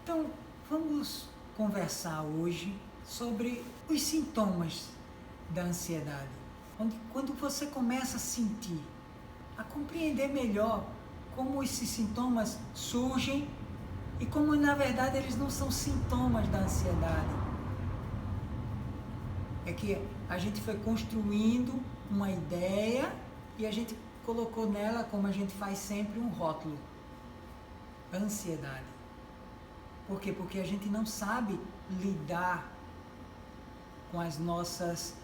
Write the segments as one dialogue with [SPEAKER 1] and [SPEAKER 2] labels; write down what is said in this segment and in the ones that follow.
[SPEAKER 1] Então, vamos conversar hoje sobre os sintomas da ansiedade. Quando você começa a sentir, a compreender melhor como esses sintomas surgem e como, na verdade, eles não são sintomas da ansiedade. É que a gente foi construindo uma ideia e a gente colocou nela, como a gente faz sempre, um rótulo. Ansiedade. Por quê? Porque a gente não sabe lidar com as nossas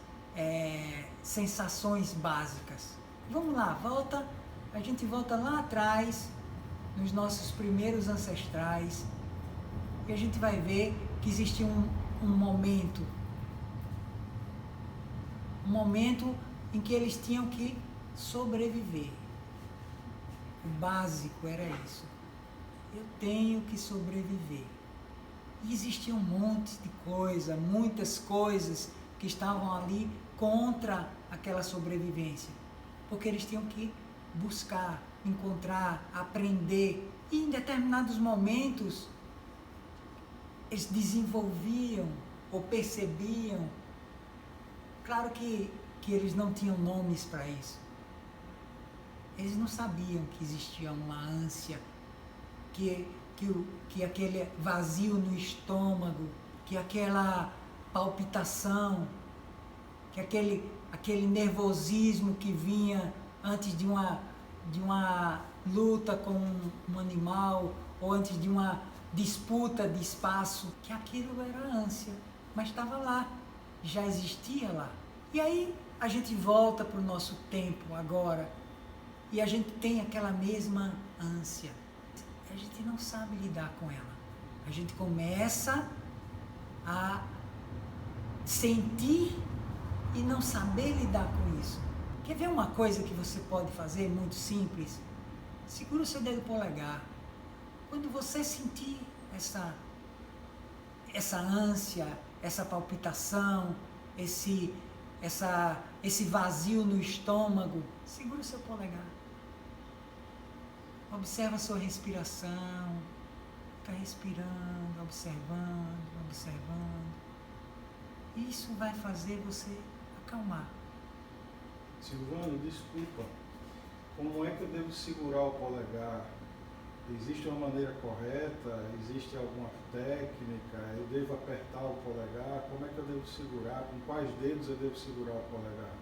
[SPEAKER 1] sensações básicas. Vamos lá, a gente volta lá atrás, nos nossos primeiros ancestrais, e a gente vai ver que existia um momento em que eles tinham que sobreviver. O básico era isso. Eu tenho que sobreviver. E existia um monte de coisa, muitas coisas que estavam ali contra aquela sobrevivência. Porque eles tinham que buscar, encontrar, aprender. E em determinados momentos, eles desenvolviam ou percebiam. Claro que eles não tinham nomes para isso. Eles não sabiam que existia uma ânsia, que aquele vazio no estômago, que aquela palpitação, que aquele nervosismo que vinha antes de uma luta com um animal, ou antes de uma disputa de espaço, que aquilo era ânsia, mas estava lá, já existia lá. E aí a gente volta para o nosso tempo agora, e a gente tem aquela mesma ânsia. A gente não sabe lidar com ela. A gente começa a sentir e não saber lidar com isso. Quer ver uma coisa que você pode fazer, muito simples? Segura o seu dedo polegar. Quando você sentir essa ânsia, essa palpitação, esse vazio no estômago, segura o seu polegar. Observa a sua respiração, está respirando, observando. Isso vai fazer você acalmar.
[SPEAKER 2] Silvano, desculpa, como é que eu devo segurar o polegar? Existe uma maneira correta? Existe alguma técnica? Eu devo apertar o polegar? Como é que eu devo segurar? Com quais dedos eu devo segurar o polegar?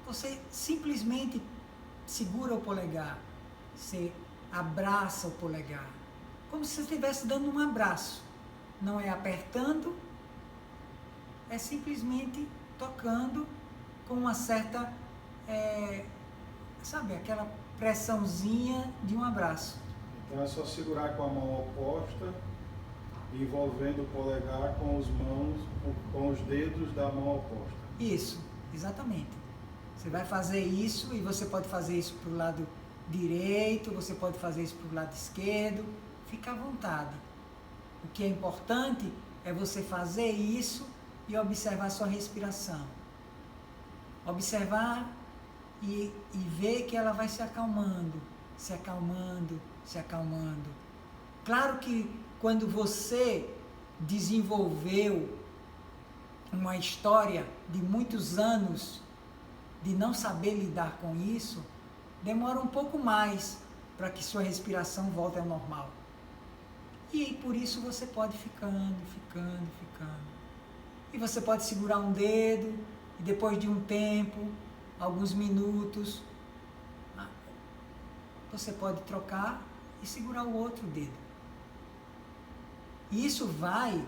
[SPEAKER 1] Você simplesmente segura o polegar. Você abraça o polegar, como se você estivesse dando um abraço. Não é apertando, é simplesmente tocando com uma certa, aquela pressãozinha de um abraço.
[SPEAKER 2] Então é só segurar com a mão oposta, envolvendo o polegar com os dedos da mão oposta.
[SPEAKER 1] Isso, exatamente. Você vai fazer isso e você pode fazer isso para o lado direito, você pode fazer isso para o lado esquerdo, fica à vontade. O que é importante é você fazer isso e observar a sua respiração. Observar e ver que ela vai se acalmando. Claro que quando você desenvolveu uma história de muitos anos de não saber lidar com isso, demora um pouco mais para que sua respiração volte ao normal. E por isso você pode ficando. E você pode segurar um dedo e depois de um tempo, alguns minutos, você pode trocar e segurar o outro dedo. E isso vai,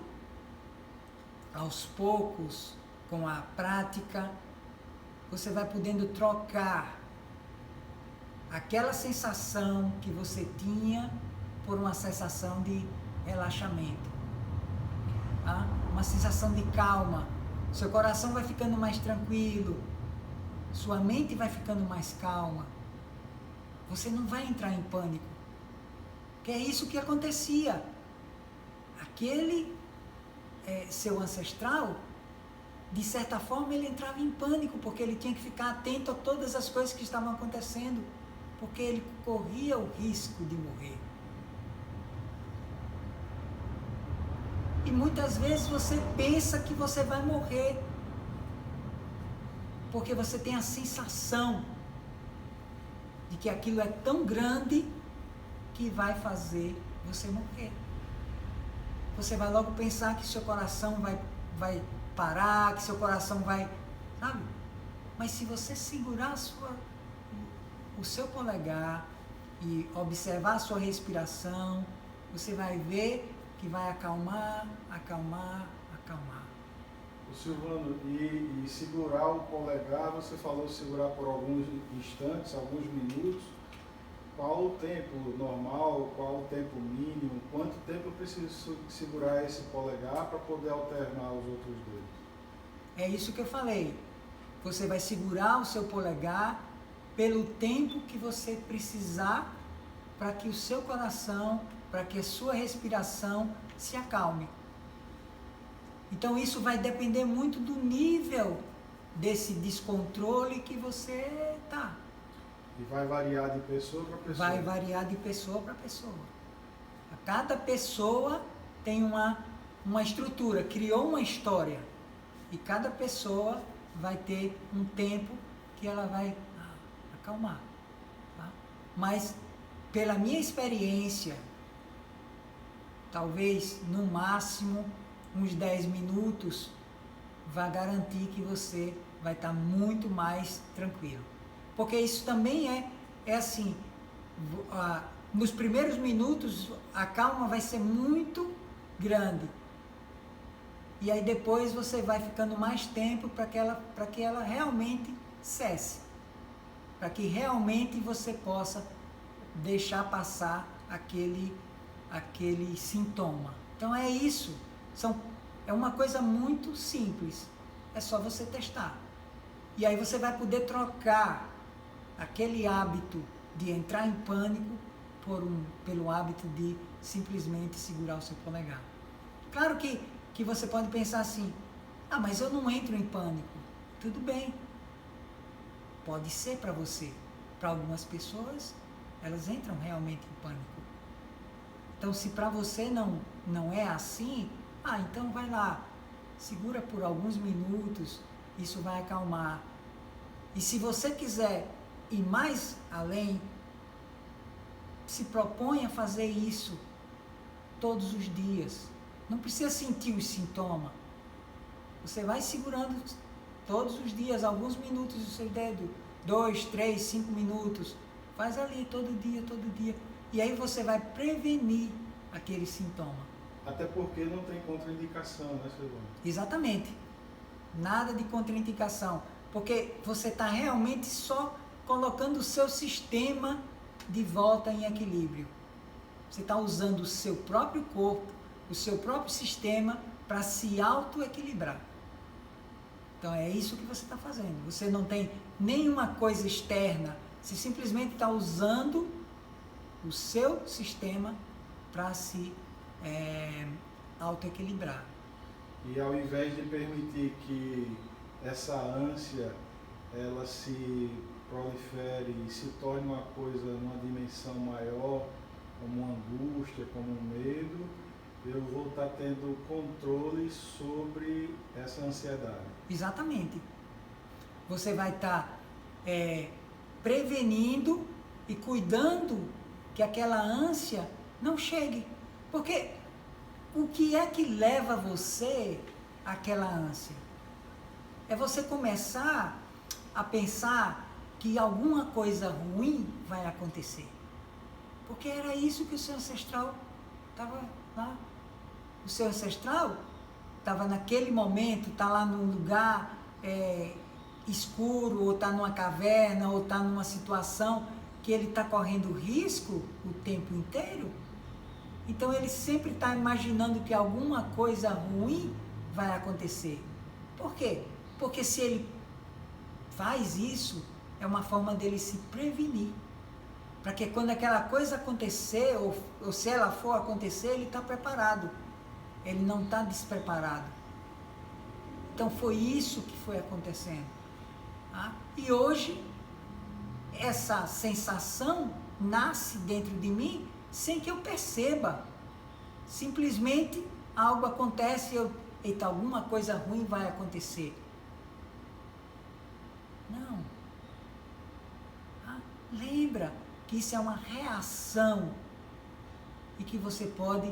[SPEAKER 1] aos poucos, com a prática, você vai podendo trocar aquela sensação que você tinha por uma sensação de relaxamento, uma sensação de calma. Seu coração vai ficando mais tranquilo, sua mente vai ficando mais calma. Você não vai entrar em pânico, que é isso que acontecia. Aquele seu ancestral, de certa forma, ele entrava em pânico, porque ele tinha que ficar atento a todas as coisas que estavam acontecendo, porque ele corria o risco de morrer. E muitas vezes você pensa que você vai morrer. Porque você tem a sensação de que aquilo é tão grande que vai fazer você morrer. Você vai logo pensar que seu coração vai parar, que seu coração vai, sabe? Mas se você segurar o seu polegar e observar a sua respiração, você vai ver que vai acalmar, acalmar, acalmar.
[SPEAKER 2] Silvano, e segurar o polegar, você falou segurar por alguns instantes, alguns minutos. Qual o tempo normal, qual o tempo mínimo? Quanto tempo eu preciso segurar esse polegar para poder alternar os outros dedos?
[SPEAKER 1] É isso que eu falei. Você vai segurar o seu polegar pelo tempo que você precisar para que o seu coração, para que a sua respiração se acalme. Então isso vai depender muito do nível desse descontrole que você está.
[SPEAKER 2] E vai variar de pessoa para pessoa?
[SPEAKER 1] Vai variar de pessoa para pessoa. Cada pessoa tem uma estrutura, criou uma história. E cada pessoa vai ter um tempo que ela vai acalmar. Tá? Mas, pela minha experiência, talvez no máximo uns 10 minutos vai garantir que você vai estar muito mais tranquilo. Porque isso também é assim, nos primeiros minutos a calma vai ser muito grande. E aí depois você vai ficando mais tempo para que ela realmente cesse. Para que realmente você possa deixar passar aquele sintoma. Então é isso. É uma coisa muito simples. É só você testar. E aí você vai poder trocar aquele hábito de entrar em pânico pelo hábito de simplesmente segurar o seu polegar. Claro que você pode pensar assim, mas eu não entro em pânico. Tudo bem. Pode ser para você. Para algumas pessoas, elas entram realmente em pânico. Então, se para você não é assim, então vai lá, segura por alguns minutos, isso vai acalmar. E se você quiser ir mais além, se propõe a fazer isso todos os dias. Não precisa sentir os sintomas. Você vai segurando todos os dias, alguns minutos do seu dedo, 2, 3, 5 minutos. Faz ali todo dia. E aí você vai prevenir aquele sintoma.
[SPEAKER 2] Até porque não tem contraindicação, né, Silvano?
[SPEAKER 1] Exatamente. Nada de contraindicação. Porque você está realmente só colocando o seu sistema de volta em equilíbrio. Você está usando o seu próprio corpo, o seu próprio sistema para se autoequilibrar. Então é isso que você está fazendo. Você não tem nenhuma coisa externa. Você simplesmente está usando o seu sistema para se autoequilibrar.
[SPEAKER 2] E ao invés de permitir que essa ânsia ela se prolifere e se torne uma coisa, uma dimensão maior, como uma angústia, como um medo, eu vou estar tendo controle sobre essa ansiedade.
[SPEAKER 1] Exatamente. Você vai estar prevenindo e cuidando que aquela ânsia não chegue. Porque o que é que leva você àquela ânsia? É você começar a pensar que alguma coisa ruim vai acontecer. Porque era isso que o seu ancestral estava lá. O seu ancestral estava naquele momento, está lá num lugar escuro, ou está numa caverna, ou está numa situação que ele está correndo risco o tempo inteiro. Então ele sempre está imaginando que alguma coisa ruim vai acontecer. Por quê? Porque se ele faz isso, é uma forma dele se prevenir. Para que quando aquela coisa acontecer, ou se ela for acontecer, ele está preparado. Ele não está despreparado. Então foi isso que foi acontecendo. Tá? E hoje, essa sensação nasce dentro de mim sem que eu perceba. Simplesmente algo acontece, eita, alguma coisa ruim vai acontecer. Não. Lembra que isso é uma reação e que você pode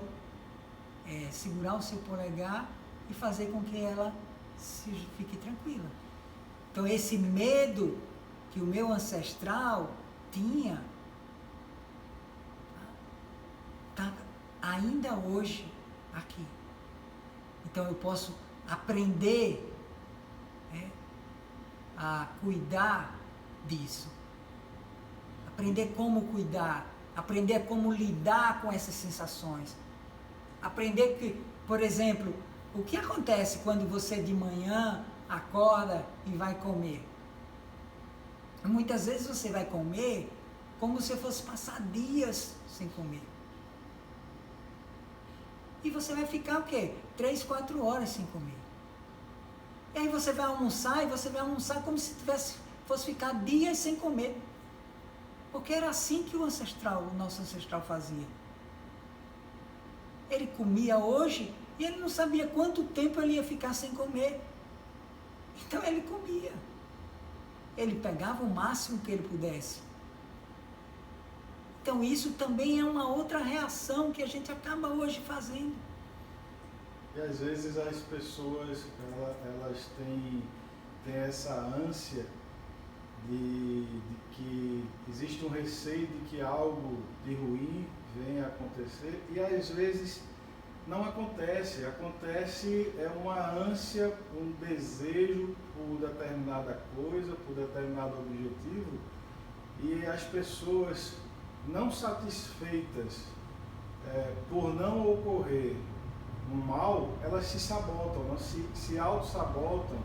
[SPEAKER 1] segurar o seu polegar e fazer com que ela fique tranquila. Então, esse medo que o meu ancestral tinha, está ainda hoje aqui. Então, eu posso aprender a cuidar disso. Aprender como cuidar, aprender como lidar com essas sensações. Aprender que, por exemplo, o que acontece quando você de manhã acorda e vai comer? Muitas vezes você vai comer como se fosse passar dias sem comer. E você vai ficar o quê? 3, 4 horas sem comer. E aí você vai almoçar e você vai almoçar como se fosse ficar dias sem comer. Porque era assim que o nosso ancestral fazia. Ele comia hoje e ele não sabia quanto tempo ele ia ficar sem comer. Então ele comia. Ele pegava o máximo que ele pudesse. Então isso também é uma outra reação que a gente acaba hoje fazendo.
[SPEAKER 2] E às vezes as pessoas, elas têm essa ânsia de que existe um receio de que algo de ruim venha a acontecer, e às vezes não acontece. Acontece uma ânsia, um desejo por determinada coisa, por determinado objetivo, e as pessoas não satisfeitas por não ocorrer um mal, elas se sabotam, elas se auto-sabotam,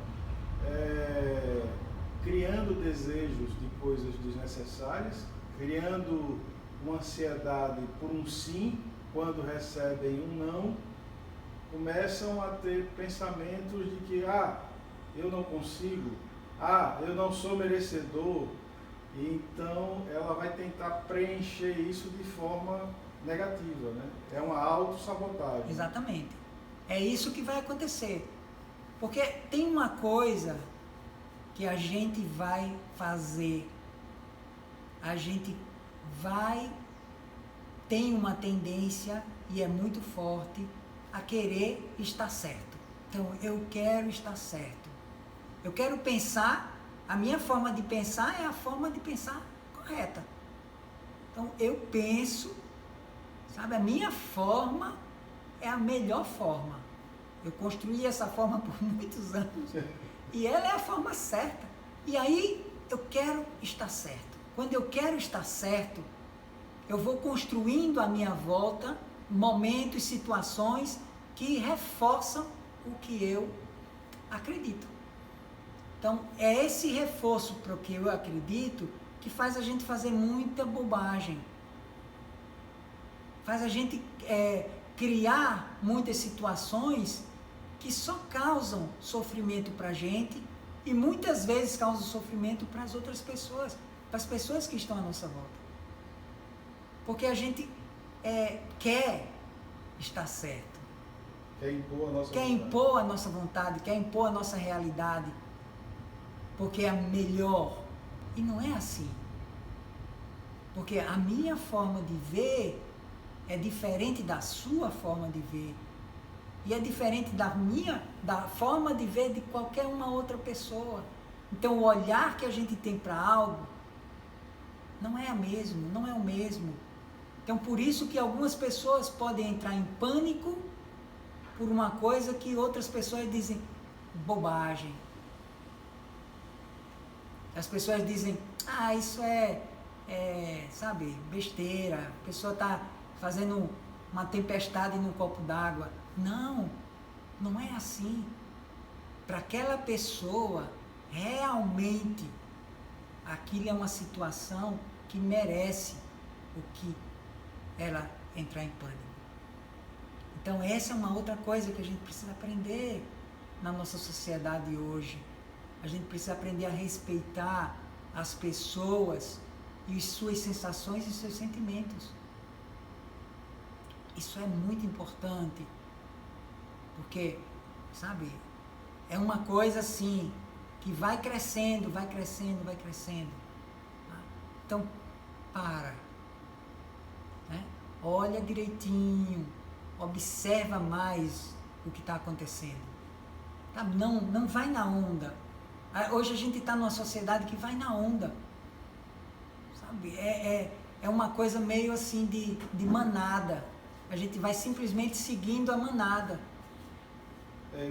[SPEAKER 2] criando desejos de coisas desnecessárias, criando uma ansiedade por um sim, quando recebem um não, começam a ter pensamentos de que, eu não consigo, eu não sou merecedor, e então ela vai tentar preencher isso de forma negativa, né? É uma autossabotagem.
[SPEAKER 1] Exatamente. É isso que vai acontecer. Porque tem uma coisa que a gente vai fazer, a gente tem uma tendência, e é muito forte, a querer estar certo. Então, eu quero estar certo. Eu quero pensar, a minha forma de pensar é a forma de pensar correta. Então, eu penso, sabe, a minha forma é a melhor forma. Eu construí essa forma por muitos anos. E ela é a forma certa. E aí eu quero estar certo. Quando eu quero estar certo, eu vou construindo à minha volta momentos, situações que reforçam o que eu acredito. Então, é esse reforço para o que eu acredito que faz a gente fazer muita bobagem. Faz a gente criar muitas situações que só causam sofrimento para a gente e muitas vezes causam sofrimento para as outras pessoas, para as pessoas que estão à nossa volta. Porque a gente quer estar certo.
[SPEAKER 2] Quer impor a nossa
[SPEAKER 1] vontade. Impor a nossa vontade, quer impor a nossa realidade, porque é melhor. E não é assim. Porque a minha forma de ver é diferente da sua forma de ver. E é diferente da forma de ver de qualquer uma outra pessoa. Então o olhar que a gente tem para algo não é o mesmo. Então por isso que algumas pessoas podem entrar em pânico por uma coisa que outras pessoas dizem bobagem. As pessoas dizem, isso sabe, besteira, a pessoa está fazendo uma tempestade num copo d'água. Não, não é assim. Para aquela pessoa, realmente, aquilo é uma situação que merece o que ela entrar em pânico. Então essa é uma outra coisa que a gente precisa aprender na nossa sociedade hoje. A gente precisa aprender a respeitar as pessoas e suas sensações e seus sentimentos. Isso é muito importante. Porque, sabe, é uma coisa assim, que vai crescendo, vai crescendo, vai crescendo. Então, para. Né? Olha direitinho, observa mais o que está acontecendo. Tá? Não vai na onda. Hoje a gente está numa sociedade que vai na onda. Sabe? É uma coisa meio assim de manada. A gente vai simplesmente seguindo a manada.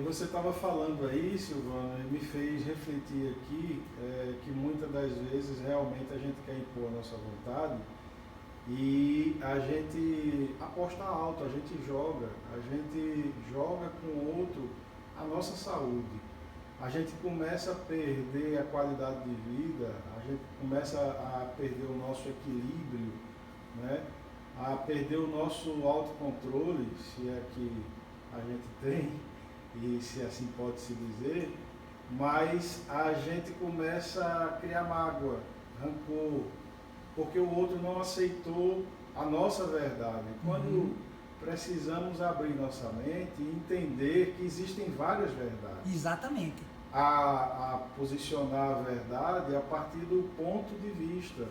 [SPEAKER 2] Você estava falando aí, Silvana, e me fez refletir aqui que muitas das vezes realmente a gente quer impor a nossa vontade e a gente aposta alto, a gente joga com o outro a nossa saúde. A gente começa a perder a qualidade de vida, a gente começa a perder o nosso equilíbrio, né? A perder o nosso autocontrole, se é que a gente tem, e se assim pode se dizer, mas a gente começa a criar mágoa, rancor, porque o outro não aceitou a nossa verdade. Quando precisamos abrir nossa mente e entender que existem várias verdades.
[SPEAKER 1] Exatamente.
[SPEAKER 2] A posicionar a verdade a partir do ponto de vista,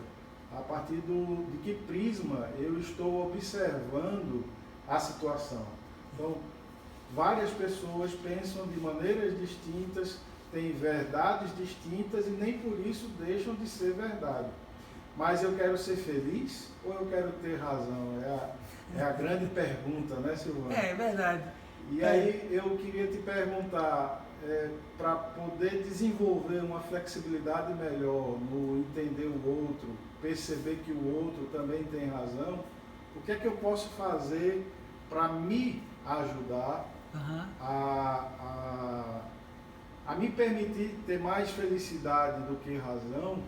[SPEAKER 2] a partir de que prisma eu estou observando a situação. Então, várias pessoas pensam de maneiras distintas, têm verdades distintas e nem por isso deixam de ser verdade. Mas eu quero ser feliz ou eu quero ter razão? É a grande pergunta, né, Silvana?
[SPEAKER 1] É verdade.
[SPEAKER 2] E aí eu queria te perguntar, para poder desenvolver uma flexibilidade melhor no entender o outro, perceber que o outro também tem razão, o que é que eu posso fazer para me ajudar a me permitir ter mais felicidade do que razão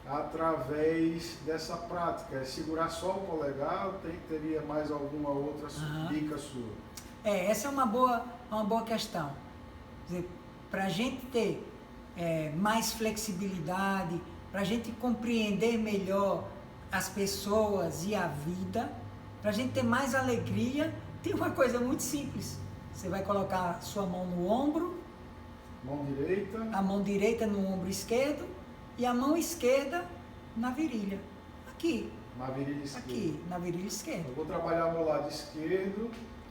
[SPEAKER 2] através dessa prática? Segurar só o polegar ou teria mais alguma outra dica sua?
[SPEAKER 1] Essa é uma boa questão. Para a gente ter mais flexibilidade, para a gente compreender melhor as pessoas e a vida, para a gente ter mais alegria, tem uma coisa muito simples. Você vai colocar sua mão no ombro, a mão direita no ombro esquerdo e a mão esquerda na virilha. Aqui.
[SPEAKER 2] Na virilha esquerda.
[SPEAKER 1] Aqui, na virilha esquerda.
[SPEAKER 2] Eu vou trabalhar o meu lado esquerdo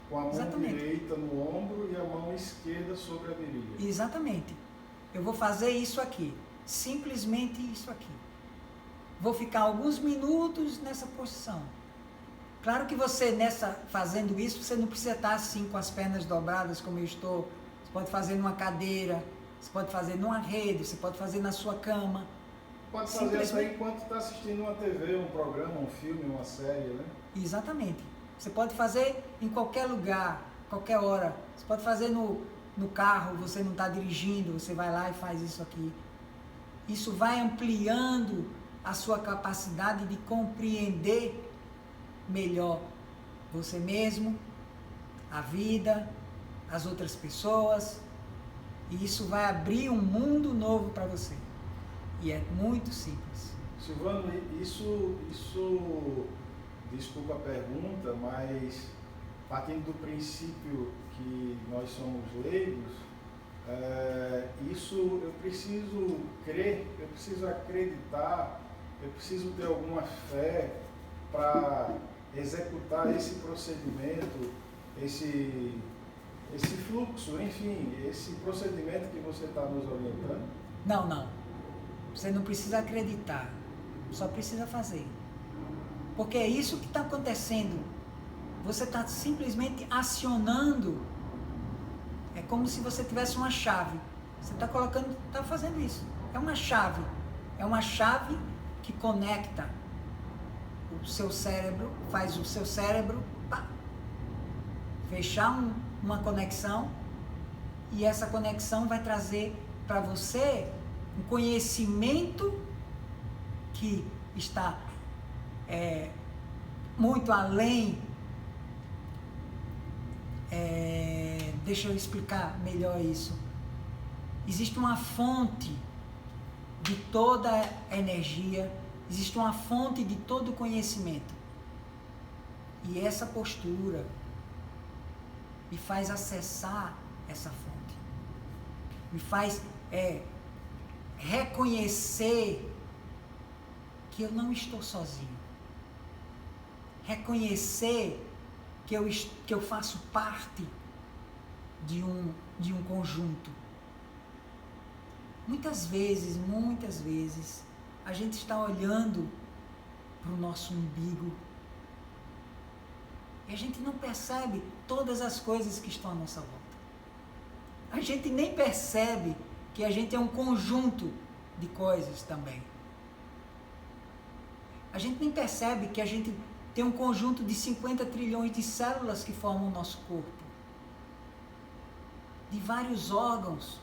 [SPEAKER 2] com a mão
[SPEAKER 1] Exatamente.
[SPEAKER 2] direita no ombro e a mão esquerda sobre a virilha.
[SPEAKER 1] Exatamente. Eu vou fazer isso aqui. Simplesmente isso aqui. Vou ficar alguns minutos nessa posição. Claro que você, fazendo isso, você não precisa estar assim com as pernas dobradas como eu estou. Você pode fazer numa cadeira, você pode fazer numa rede, você pode fazer na sua cama.
[SPEAKER 2] Pode fazer isso aí enquanto está assistindo uma TV, um programa, um filme, uma série, né?
[SPEAKER 1] Exatamente. Você pode fazer em qualquer lugar, qualquer hora. Você pode fazer no carro, você não está dirigindo, você vai lá e faz isso aqui. Isso vai ampliando a sua capacidade de compreender melhor você mesmo, a vida, as outras pessoas, e isso vai abrir um mundo novo para você. E é muito simples.
[SPEAKER 2] Silvano, isso, desculpa a pergunta, mas partindo do princípio que nós somos leigos, isso eu preciso crer, eu preciso acreditar, eu preciso ter alguma fé para executar esse procedimento, esse fluxo, enfim, esse procedimento que você está nos orientando?
[SPEAKER 1] Não. Você não precisa acreditar, só precisa fazer. Porque é isso que está acontecendo. Você está simplesmente acionando. É como se você tivesse uma chave. Você está fazendo isso. É uma chave. É uma chave que conecta o seu cérebro, faz o seu cérebro fechar uma conexão, e essa conexão vai trazer para você um conhecimento que está muito além. Deixa eu explicar melhor isso. Existe uma fonte de toda a energia, existe uma fonte de todo o conhecimento. E essa postura me faz acessar essa fonte. Me faz reconhecer que eu não estou sozinho. Reconhecer que eu faço parte de um conjunto. Muitas vezes, a gente está olhando para o nosso umbigo e a gente não percebe todas as coisas que estão à nossa volta. A gente nem percebe que a gente é um conjunto de coisas também. A gente nem percebe que a gente tem um conjunto de 50 trilhões de células que formam o nosso corpo, de vários órgãos.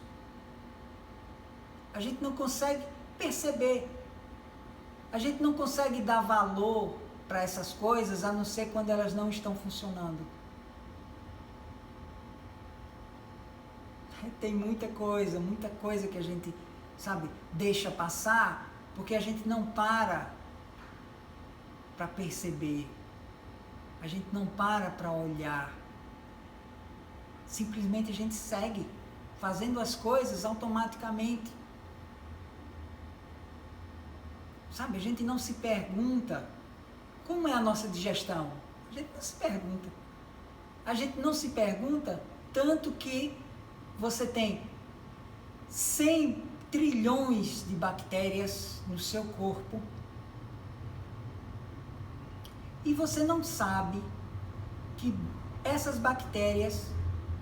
[SPEAKER 1] A gente não consegue perceber. A gente não consegue dar valor para essas coisas, a não ser quando elas não estão funcionando. Tem muita coisa que a gente, deixa passar, porque a gente não para perceber. A gente não para olhar. Simplesmente a gente segue fazendo as coisas automaticamente. A gente não se pergunta como é a nossa digestão. A gente não se pergunta. A gente não se pergunta, tanto que você tem 100 trilhões de bactérias no seu corpo e você não sabe que essas bactérias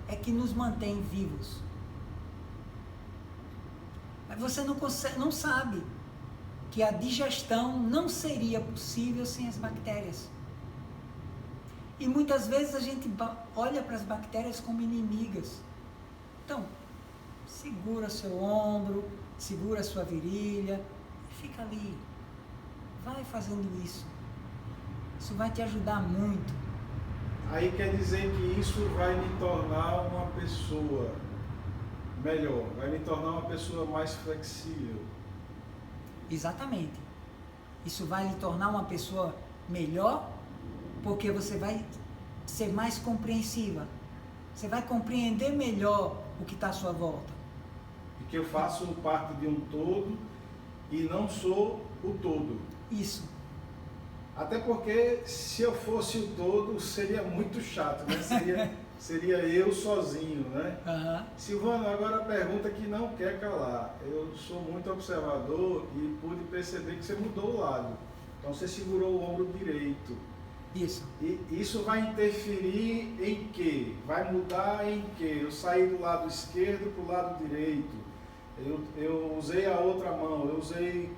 [SPEAKER 1] é que nos mantêm vivos. Mas você não sabe que a digestão não seria possível sem as bactérias. E muitas vezes a gente olha para as bactérias como inimigas. Então, segura seu ombro, segura sua virilha e fica ali. Vai fazendo isso. Isso vai te ajudar muito.
[SPEAKER 2] Aí quer dizer que isso vai me tornar uma pessoa melhor, vai me tornar uma pessoa mais flexível.
[SPEAKER 1] Exatamente. Isso vai lhe tornar uma pessoa melhor, porque você vai ser mais compreensiva. Você vai compreender melhor o que está à sua volta.
[SPEAKER 2] E que eu faço parte de um todo e não sou o todo.
[SPEAKER 1] Isso.
[SPEAKER 2] Até porque se eu fosse o todo seria muito chato, né? Seria eu sozinho, né?
[SPEAKER 1] Uhum.
[SPEAKER 2] Silvano, agora a pergunta que não quer calar. Eu sou muito observador e pude perceber que você mudou o lado. Então você segurou o ombro direito.
[SPEAKER 1] Isso.
[SPEAKER 2] E isso vai interferir em quê? Vai mudar em quê? Eu saí do lado esquerdo para o lado direito. Eu usei a outra mão,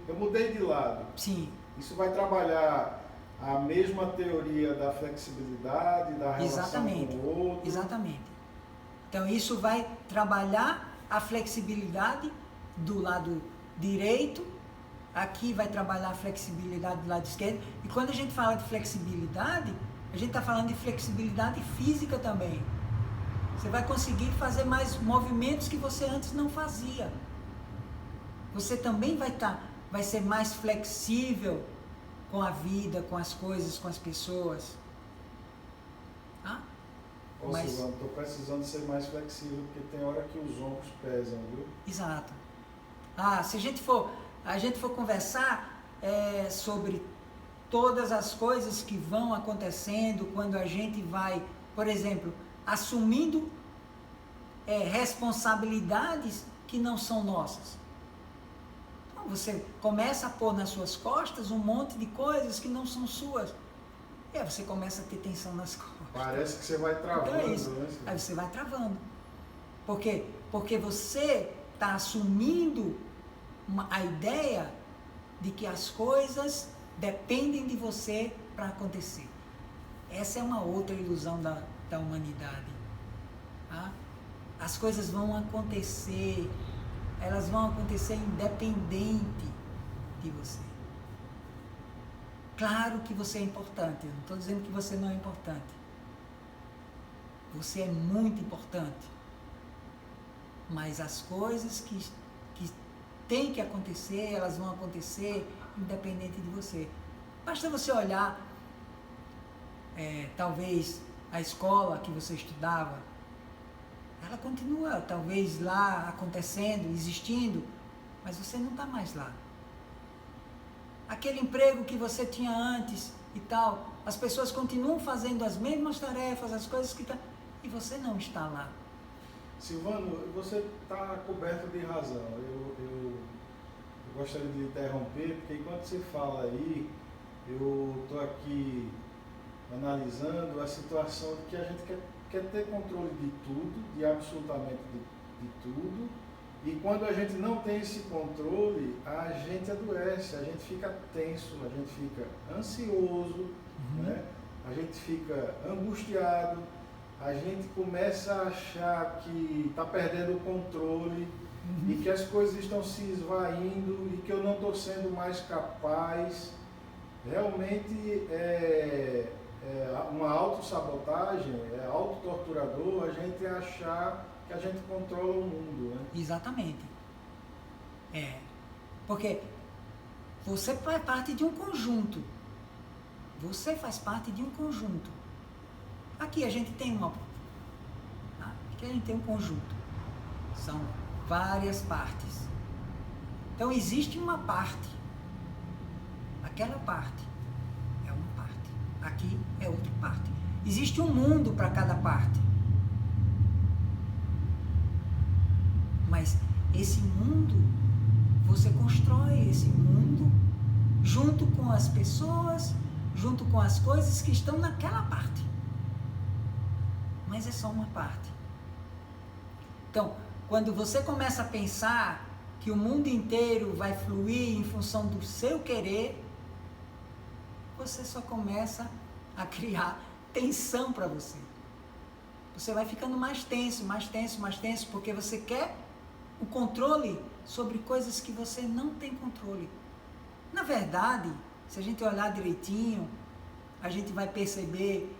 [SPEAKER 2] eu mudei de lado.
[SPEAKER 1] Sim.
[SPEAKER 2] Isso vai trabalhar a mesma teoria da flexibilidade, da relação com o outro.
[SPEAKER 1] Exatamente. Então isso vai trabalhar a flexibilidade do lado direito, aqui vai trabalhar a flexibilidade do lado esquerdo. E quando a gente fala de flexibilidade, a gente está falando de flexibilidade física também. Você vai conseguir fazer mais movimentos que você antes não fazia. Você também vai ser mais flexível com a vida, com as coisas, com as pessoas.
[SPEAKER 2] Mas... Silvano, estou precisando ser mais flexível, porque tem hora que os ombros pesam, viu?
[SPEAKER 1] Exato. Se a gente for conversar sobre todas as coisas que vão acontecendo quando a gente vai, por exemplo, assumindo responsabilidades que não são nossas. Você começa a pôr nas suas costas um monte de coisas que não são suas. E aí você começa a ter tensão nas costas.
[SPEAKER 2] Parece que você vai travando.
[SPEAKER 1] Então é isso.
[SPEAKER 2] Né?
[SPEAKER 1] Aí você vai travando. Por quê? Porque você está assumindo a ideia de que as coisas dependem de você para acontecer. Essa é uma outra ilusão da humanidade. Tá? As coisas vão acontecer. Elas vão acontecer independente de você. Claro que você é importante, eu não estou dizendo que você não é importante. Você é muito importante. Mas as coisas que têm que acontecer, elas vão acontecer independente de você. Basta você olhar, talvez, a escola que você estudava, ela continua talvez lá acontecendo, existindo, mas você não está mais lá. Aquele emprego que você tinha antes e tal, as pessoas continuam fazendo as mesmas tarefas, as coisas que e você não está lá.
[SPEAKER 2] Silvano, você está coberto de razão. Eu gostaria de interromper, porque enquanto você fala aí, eu estou aqui analisando a situação de que a gente quer ter controle de tudo, de absolutamente de tudo, e quando a gente não tem esse controle, a gente adoece, a gente fica tenso, a gente fica ansioso, né? A gente fica angustiado, a gente começa a achar que está perdendo o controle e que as coisas estão se esvaindo e que eu não estou sendo mais capaz. Realmente é uma autossabotagem, é autotorturador a gente achar que a gente controla o mundo, né?
[SPEAKER 1] Exatamente. Porque você faz parte de um conjunto. Você faz parte de um conjunto. Aqui a gente tem aqui a gente tem um conjunto. São várias partes. Então existe uma parte. Aquela parte é uma parte. Aqui é outra parte. Existe um mundo para cada parte. Mas esse mundo, você constrói esse mundo junto com as pessoas, junto com as coisas que estão naquela parte. Mas é só uma parte. Então, quando você começa a pensar que o mundo inteiro vai fluir em função do seu querer, você só começa a criar tensão para você. Você vai ficando mais tenso, mais tenso, mais tenso, porque você quer o controle sobre coisas que você não tem controle. Na verdade, se a gente olhar direitinho, a gente vai perceber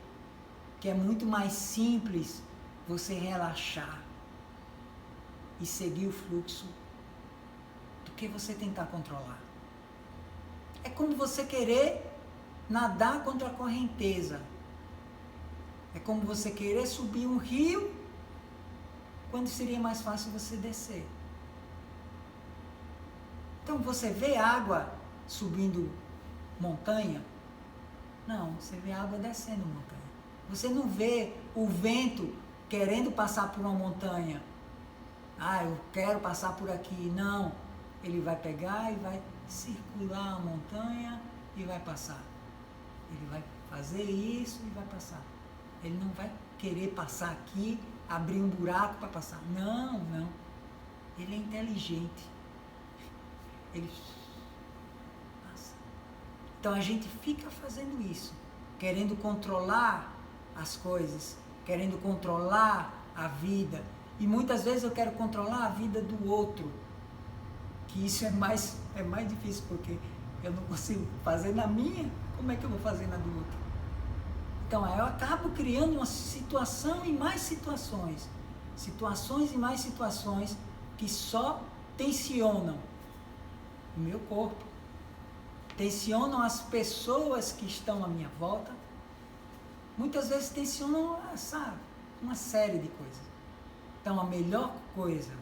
[SPEAKER 1] que é muito mais simples você relaxar e seguir o fluxo do que você tentar controlar. É como você querer nadar contra a correnteza. É como você querer subir um rio quando seria mais fácil você descer. Então você vê água subindo montanha? Não, você vê água descendo montanha. Você não vê o vento querendo passar por uma montanha. Eu quero passar por aqui. Não, ele vai pegar e vai circular a montanha e vai passar. Ele vai fazer isso e vai passar. Ele não vai querer passar aqui, abrir um buraco para passar. Não. Ele é inteligente. Ele passa. Então a gente fica fazendo isso, querendo controlar as coisas, querendo controlar a vida. E muitas vezes eu quero controlar a vida do outro. Que isso é mais difícil, porque eu não consigo fazer na minha, como é que eu vou fazer na do outro? Então eu acabo criando uma situação e mais situações e mais situações que só tensionam o meu corpo, tensionam as pessoas que estão à minha volta, muitas vezes tensionam uma série de coisas. Então a melhor coisa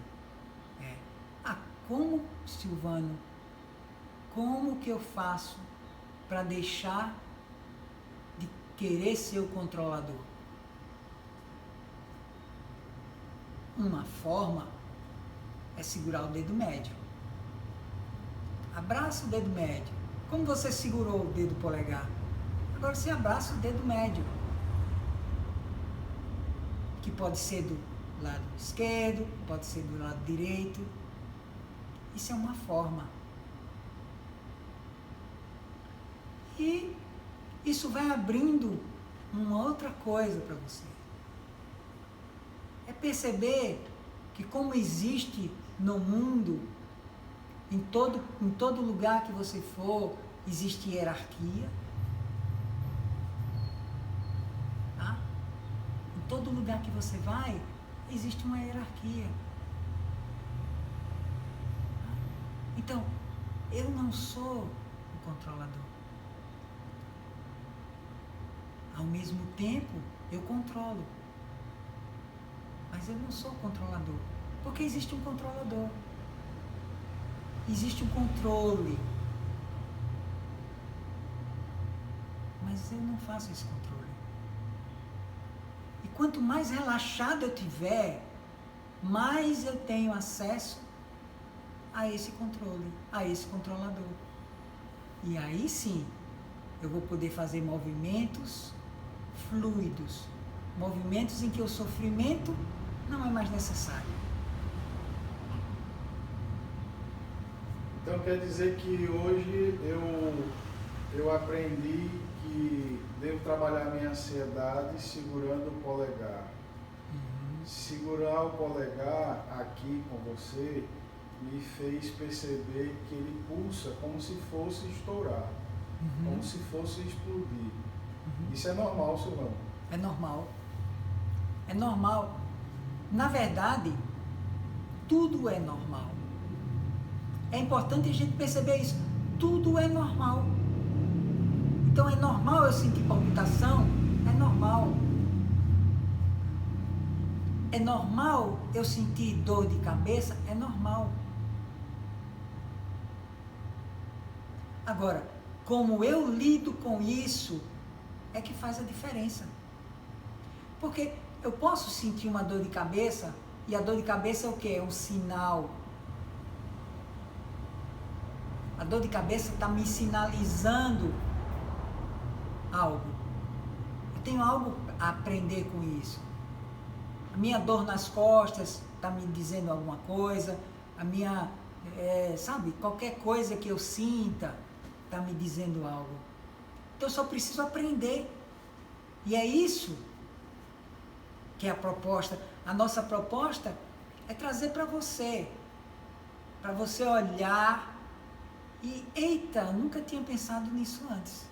[SPEAKER 1] é, como, Silvano, como que eu faço para deixar de querer ser o controlador? Uma forma é segurar o dedo médio. Abraça o dedo médio. Como você segurou o dedo polegar? Agora você abraça o dedo médio. Que pode ser do lado esquerdo, pode ser do lado direito. Isso é uma forma. E isso vai abrindo uma outra coisa para você. É perceber que como existe no mundo, em todo lugar que você for, existe hierarquia. Tá? Em todo lugar que você vai, existe uma hierarquia. Tá? Então, eu não sou o controlador. Ao mesmo tempo, eu controlo. Mas eu não sou controlador. Porque existe um controlador. Existe um controle. Mas eu não faço esse controle. E quanto mais relaxado eu tiver, mais eu tenho acesso a esse controle, a esse controlador. E aí sim, eu vou poder fazer movimentos fluidos, movimentos em que o sofrimento não é mais necessário.
[SPEAKER 2] Então quer dizer que hoje eu aprendi que devo trabalhar minha ansiedade segurando o polegar. Segurar o polegar aqui com você me fez perceber que ele pulsa como se fosse estourar, como se fosse explodir. Isso é normal, Silvana?
[SPEAKER 1] É normal. É normal. Na verdade, tudo é normal. É importante a gente perceber isso. Tudo é normal. Então é normal eu sentir palpitação? É normal. É normal eu sentir dor de cabeça? É normal. Agora, como eu lido com isso, é que faz a diferença. Porque eu posso sentir uma dor de cabeça, e a dor de cabeça é o quê? É um sinal. A dor de cabeça está me sinalizando algo. Eu tenho algo a aprender com isso. A minha dor nas costas está me dizendo alguma coisa. A minha, sabe, qualquer coisa que eu sinta está me dizendo algo. Então eu só preciso aprender. E é isso que é a proposta. A nossa proposta é trazer para você olhar e, eita, nunca tinha pensado nisso antes.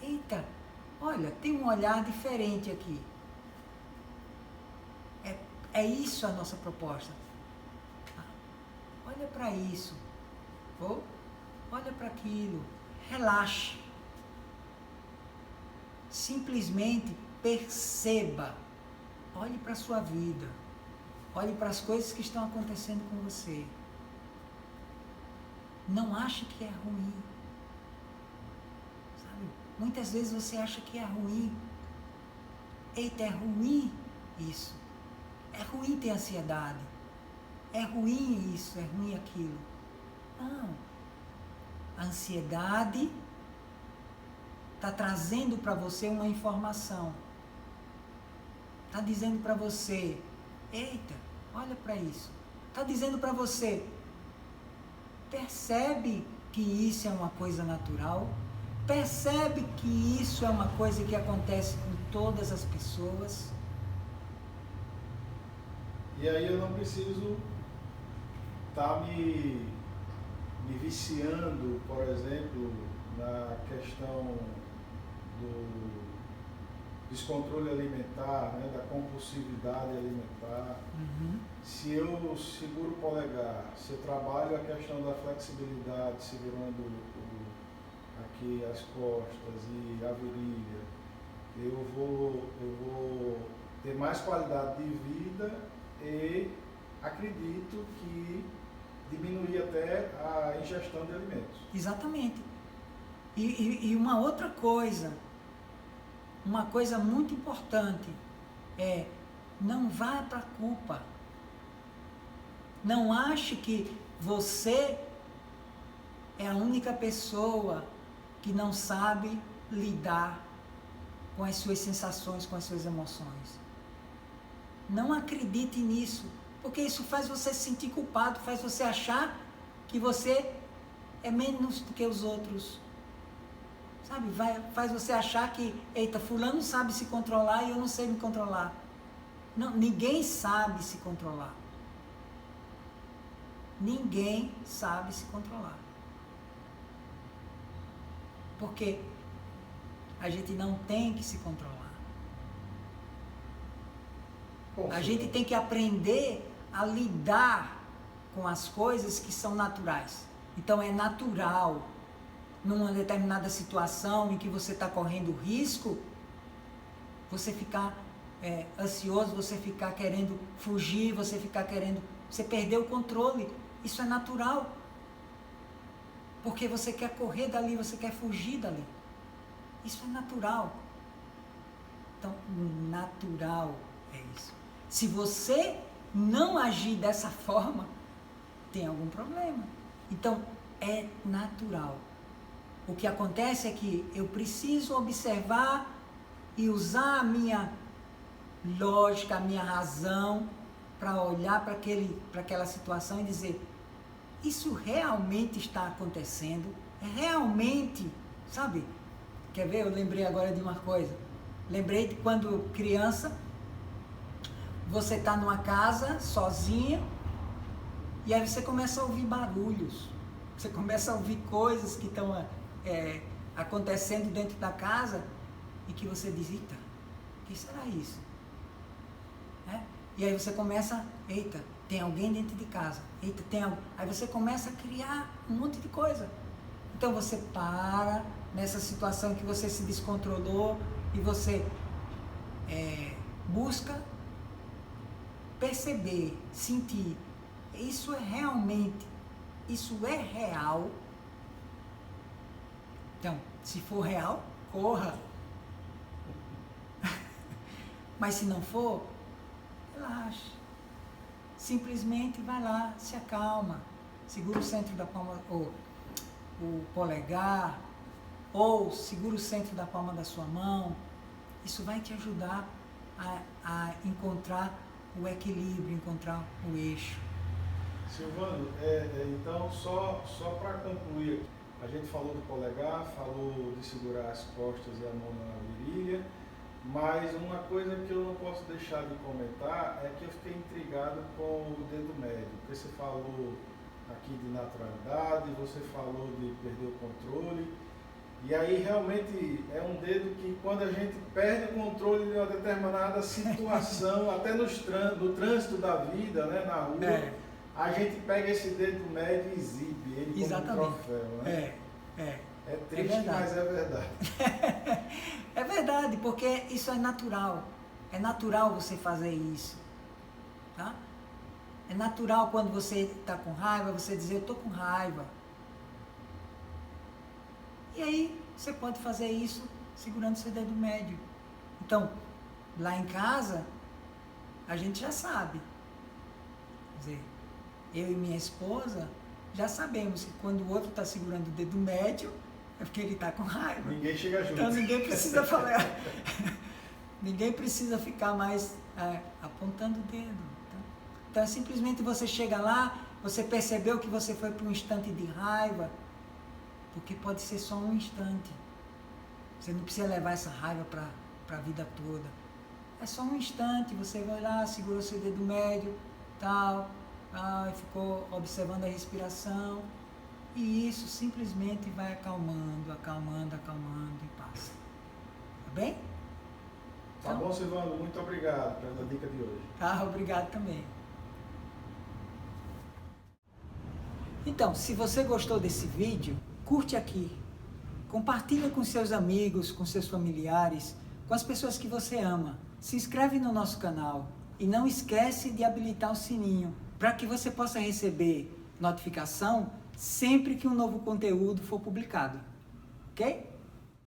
[SPEAKER 1] Eita, olha, tem um olhar diferente aqui. É isso a nossa proposta. Olha para isso. Ou olha para aquilo. Relaxe. Simplesmente perceba. Olhe para a sua vida. Olhe para as coisas que estão acontecendo com você. Não ache que é ruim. Sabe? Muitas vezes você acha que é ruim. Eita, é ruim isso. É ruim ter ansiedade. É ruim isso, é ruim aquilo. Não. A ansiedade está trazendo para você uma informação. Está dizendo para você, eita, olha para isso. Está dizendo para você, percebe que isso é uma coisa natural? Percebe que isso é uma coisa que acontece com todas as pessoas?
[SPEAKER 2] E aí eu não preciso estar me viciando, por exemplo, na questão do descontrole alimentar, né, da compulsividade alimentar. Se eu seguro o polegar, se eu trabalho a questão da flexibilidade, segurando aqui as costas e a virilha, eu vou ter mais qualidade de vida e acredito que diminuir até a ingestão de alimentos.
[SPEAKER 1] Exatamente. E uma outra coisa, uma coisa muito importante é, não vá para a culpa. Não ache que você é a única pessoa que não sabe lidar com as suas sensações, com as suas emoções. Não acredite nisso, porque isso faz você se sentir culpado, faz você achar que você é menos do que os outros. Sabe, faz você achar que, eita, fulano sabe se controlar e eu não sei me controlar. Não, ninguém sabe se controlar. Ninguém sabe se controlar. Porque a gente não tem que se controlar. A gente tem que aprender a lidar com as coisas que são naturais. Então é natural, numa determinada situação em que você está correndo risco, você ficar ansioso, você ficar querendo fugir, você perder o controle. Isso é natural. Porque você quer correr dali, você quer fugir dali. Isso é natural. Então, natural é isso. Se você não agir dessa forma, tem algum problema. Então, é natural. O que acontece é que eu preciso observar e usar a minha lógica, a minha razão, para olhar para aquela situação e dizer, isso realmente está acontecendo? É realmente, sabe? Quer ver? Eu lembrei agora de uma coisa. Lembrei de quando criança, você está numa casa, sozinha, e aí você começa a ouvir barulhos. Você começa a ouvir coisas que estão acontecendo dentro da casa, e que você diz, eita, o que será isso? E aí você começa, eita, tem alguém dentro de casa, eita, tem algo. Aí você começa a criar um monte de coisa. Então você para nessa situação que você se descontrolou e você busca perceber, sentir, isso é realmente, isso é real. Então, se for real, corra. Mas se não for, relaxe. Simplesmente vai lá, se acalma. Segura o centro da palma, ou o polegar, ou segura o centro da palma da sua mão. Isso vai te ajudar a encontrar o equilíbrio, encontrar o eixo.
[SPEAKER 2] Silvano, então só para concluir, a gente falou do polegar, falou de segurar as costas e a mão na virilha, mas uma coisa que eu não posso deixar de comentar é que eu fiquei intrigado com o dedo médio, porque você falou aqui de naturalidade, você falou de perder o controle, e aí realmente é um dedo que quando a gente perde o controle de uma determinada situação, até no trânsito da vida, né, na rua, a gente pega esse dedo médio e exibe ele como um troféu, né? É triste, mas é verdade.
[SPEAKER 1] É verdade, porque isso é natural. É natural você fazer isso. Tá? É natural quando você está com raiva, você dizer, eu estou com raiva. E aí, você pode fazer isso segurando seu dedo médio. Então, lá em casa, a gente já sabe. Quer dizer, eu e minha esposa já sabemos que quando o outro está segurando o dedo médio, é porque ele está com raiva.
[SPEAKER 2] Ninguém chega junto.
[SPEAKER 1] Então ninguém precisa falar. Ninguém precisa ficar mais apontando o dedo. Então é simplesmente você chega lá, você percebeu que você foi para um instante de raiva, porque pode ser só um instante. Você não precisa levar essa raiva para a vida toda. É só um instante, você vai lá, segurou seu dedo médio, tal, e ficou observando a respiração. E isso simplesmente vai acalmando, acalmando, acalmando e passa. Tá bem?
[SPEAKER 2] Tá bom, Silvano. Muito obrigado pela dica de hoje.
[SPEAKER 1] Tá, obrigado também. Então, se você gostou desse vídeo, curte aqui. Compartilha com seus amigos, com seus familiares, com as pessoas que você ama. Se inscreve no nosso canal e não esquece de habilitar o sininho para que você possa receber notificação sempre que um novo conteúdo for publicado, ok?